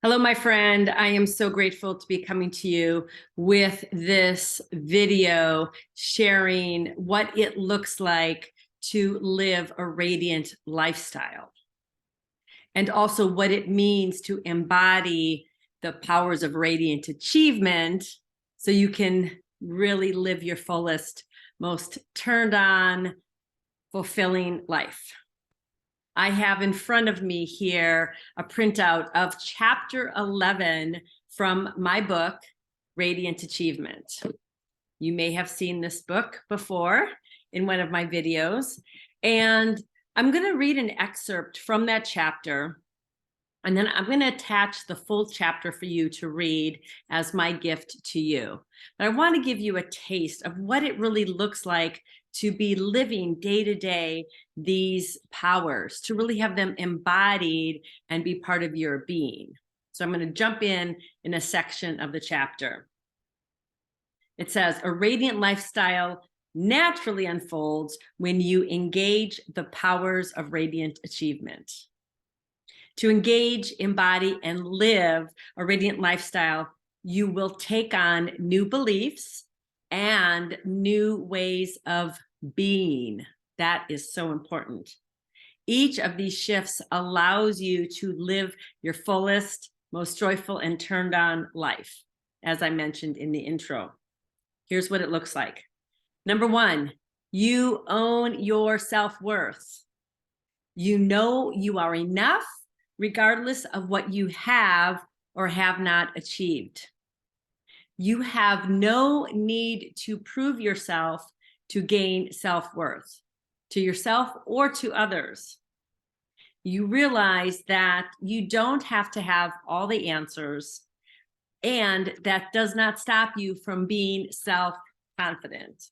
Hello, my friend. I am so grateful to be coming to you with this video sharing what it looks like to live a radiant lifestyle, and also what it means to embody the powers of radiant achievement so you can really live your fullest, most turned on, fulfilling life. I have in front of me here a printout of chapter 11 from my book, Radiant Achievement. You may have seen this book before in one of my videos, and I'm going to read an excerpt from that chapter, and then I'm going to attach the full chapter for you to read as my gift to you. But I want to give you a taste of what it really looks like to be living day to day these powers, to really have them embodied and be part of your being. So I'm going to jump in a section of the chapter. It says, a radiant lifestyle naturally unfolds when you engage the powers of radiant achievement. To engage, embody, and live a radiant lifestyle, you will take on new beliefs and new ways of being. That is so important. Each of these shifts allows you to live your fullest, most joyful, and turned on life, as I mentioned in the intro. Here's what it looks like. Number one, you own your self-worth. You know you are enough, regardless of what you have or have not achieved. You have no need to prove yourself to gain self-worth, to yourself or to others. You realize that you don't have to have all the answers, and that does not stop you from being self-confident.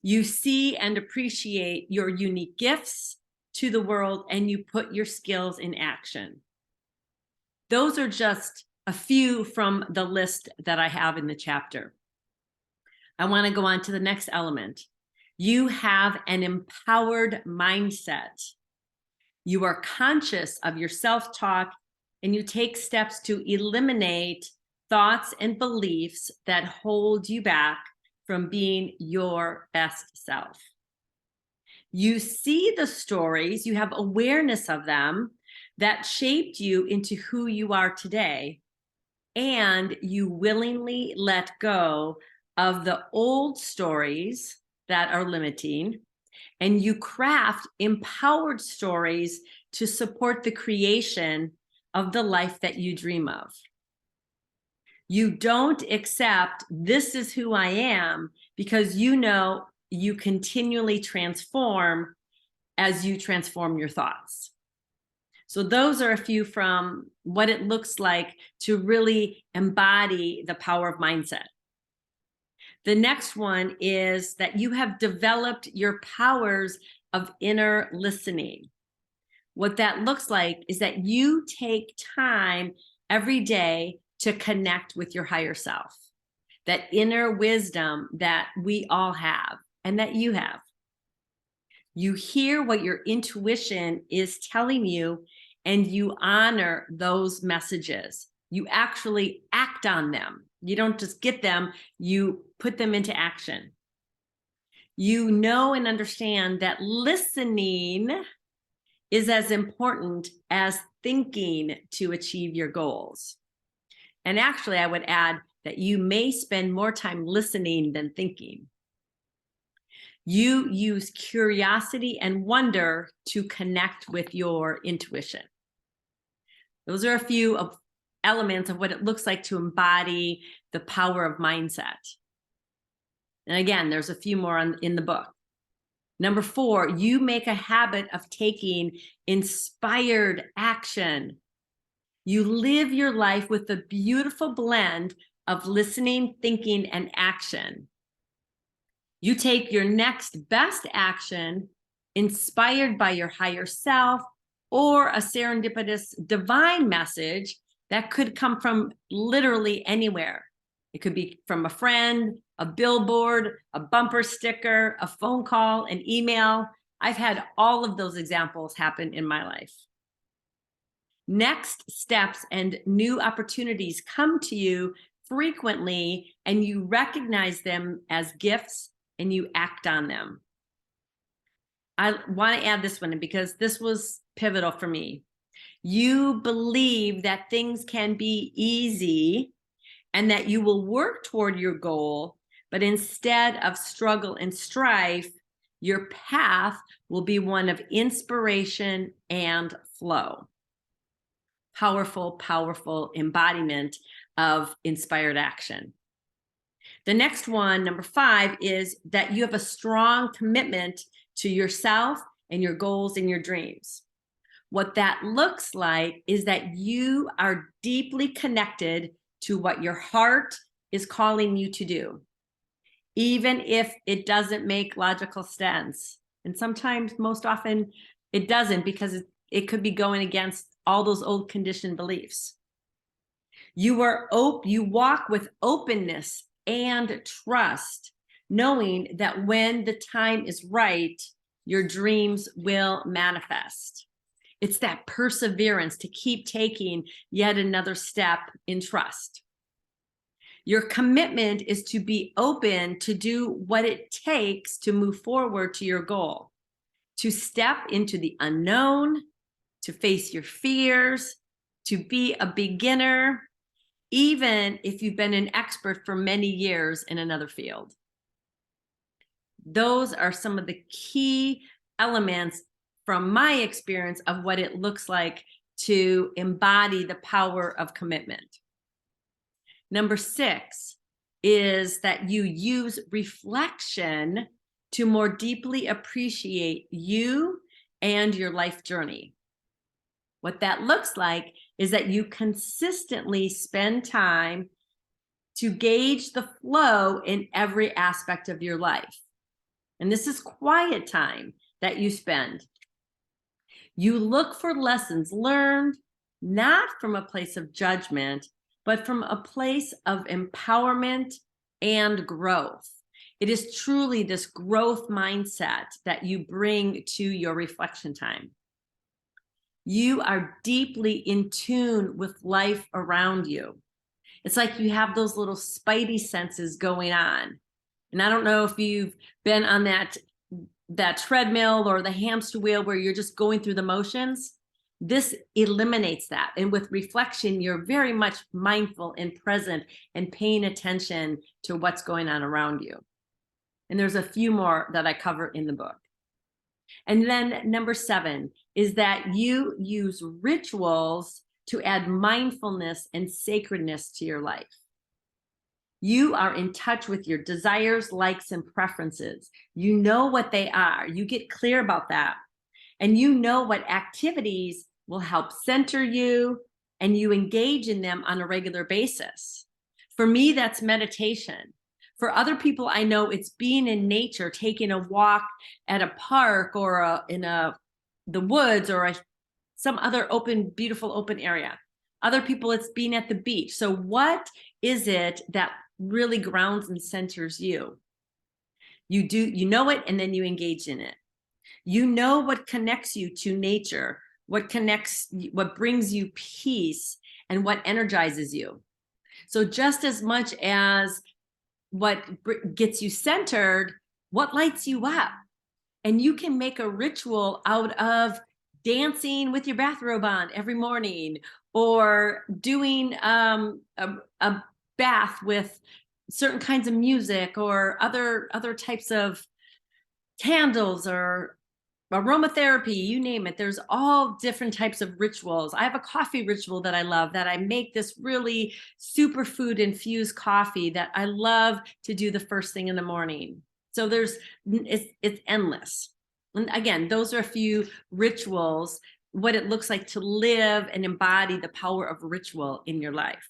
You see and appreciate your unique gifts to the world, and you put your skills in action. Those are just a few from the list that I have in the chapter. I want to go on to the next element. You have an empowered mindset. You are conscious of your self-talk, and you take steps to eliminate thoughts and beliefs that hold you back from being your best self. You see the stories, you have awareness of them that shaped you into who you are today, and you willingly let go of the old stories that are limiting, and you craft empowered stories to support the creation of the life that you dream of. You don't accept this is who I am because you know you continually transform as you transform your thoughts. So those are a few from what it looks like to really embody the power of mindset. The next one is that you have developed your powers of inner listening. What that looks like is that you take time every day to connect with your higher self, that inner wisdom that we all have and that you have. You hear what your intuition is telling you, and you honor those messages. You actually act on them. You don't just get them, you put them into action. You know and understand that listening is as important as thinking to achieve your goals. And actually, I would add that you may spend more time listening than thinking. You use curiosity and wonder to connect with your intuition. Those are a few of elements of what it looks like to embody the power of mindset. And again, there's a few more in the book. Number 4, you make a habit of taking inspired action. You live your life with a beautiful blend of listening, thinking, and action. You take your next best action inspired by your higher self or a serendipitous divine message that could come from literally anywhere. It could be from a friend, a billboard, a bumper sticker, a phone call, an email. I've had all of those examples happen in my life. Next steps and new opportunities come to you frequently, and you recognize them as gifts and you act on them. I want to add this one in because this was pivotal for me. You believe that things can be easy and that you will work toward your goal, but instead of struggle and strife, your path will be one of inspiration and flow. Powerful, powerful embodiment of inspired action. The next one, number 5, is that you have a strong commitment to yourself and your goals and your dreams. What that looks like is that you are deeply connected to what your heart is calling you to do, even if it doesn't make logical sense. And sometimes, most often, it doesn't, because it could be going against all those old conditioned beliefs. You walk with openness and trust, knowing that when the time is right, your dreams will manifest. It's that perseverance to keep taking yet another step in trust. Your commitment is to be open to do what it takes to move forward to your goal, to step into the unknown, to face your fears, to be a beginner, even if you've been an expert for many years in another field. Those are some of the key elements from my experience of what it looks like to embody the power of commitment. Number 6 is that you use reflection to more deeply appreciate you and your life journey. What that looks like is that you consistently spend time to gauge the flow in every aspect of your life. And this is quiet time that you spend. You look for lessons learned, not from a place of judgment, but from a place of empowerment and growth. It is truly this growth mindset that you bring to your reflection time. You are deeply in tune with life around you. It's like you have those little spidey senses going on. And I don't know if you've been on that treadmill or the hamster wheel where you're just going through the motions. This eliminates that. And with reflection, you're very much mindful and present and paying attention to what's going on around you. And there's a few more that I cover in the book. And then number 7 is that you use rituals to add mindfulness and sacredness to your life. You are in touch with your desires, likes, and preferences. You know what they are. You get clear about that. And you know what activities will help center you, and you engage in them on a regular basis. For me, that's meditation. For other people, I know it's being in nature, taking a walk at a park or the woods or some other beautiful open area. Other people, it's being at the beach. So what is it that really grounds and centers you? You know it, and then you engage in it. You know what connects you to nature, what brings you peace, and what energizes you. So just as much as what gets you centered, what lights you up? And you can make a ritual out of dancing with your bathrobe on every morning, or doing a bath with certain kinds of music, or other types of candles or aromatherapy, you name it. There's all different types of rituals. I have a coffee ritual that I love, that I make this really superfood infused coffee that I love to do the first thing in the morning. So it's endless. And again, those are a few rituals, what it looks like to live and embody the power of ritual in your life.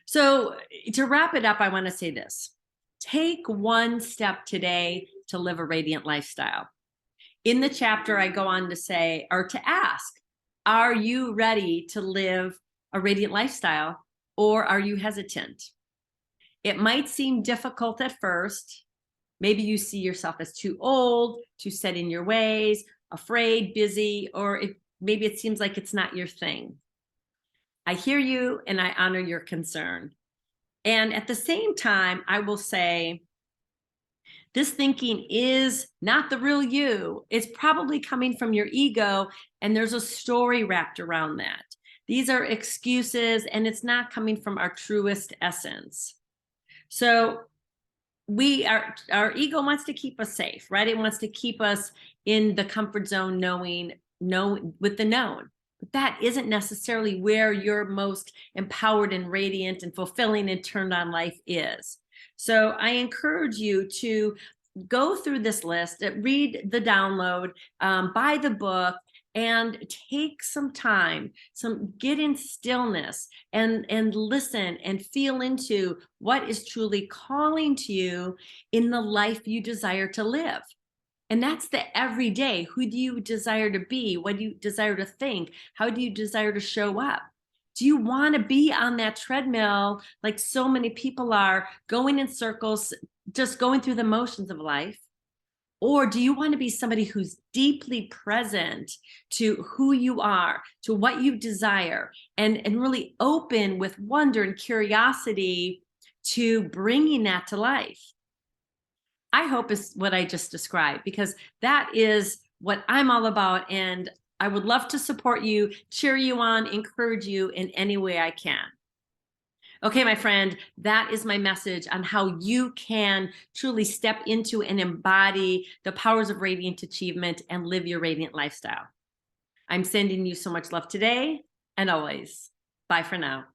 So to wrap it up, I want to say this. Take one step today to live a radiant lifestyle. In the chapter, I go on to say, or to ask, are you ready to live a radiant lifestyle, or are you hesitant? It might seem difficult at first. Maybe you see yourself as too old, too set in your ways, afraid, busy, or maybe it seems like it's not your thing. I hear you and I honor your concern. And at the same time, I will say, this thinking is not the real you. It's probably coming from your ego, and there's a story wrapped around that. These are excuses, and it's not coming from our truest essence. So our ego wants to keep us safe, right? It wants to keep us in the comfort zone, knowing with the known. But that isn't necessarily where your most empowered and radiant and fulfilling and turned on life is. So I encourage you to go through this list, read the download, buy the book, and take some time, get in stillness and listen and feel into what is truly calling to you in the life you desire to live. And that's the everyday. Who do you desire to be? What do you desire to think? How do you desire to show up? Do you want to be on that treadmill like so many people are, going in circles, just going through the motions of life? Or do you want to be somebody who's deeply present to who you are, to what you desire, and really open with wonder and curiosity to bringing that to life? I hope is what I just described, because that is what I'm all about. And I would love to support you, cheer you on, encourage you in any way I can. Okay, my friend, that is my message on how you can truly step into and embody the powers of radiant achievement and live your radiant lifestyle. I'm sending you so much love today and always. Bye for now.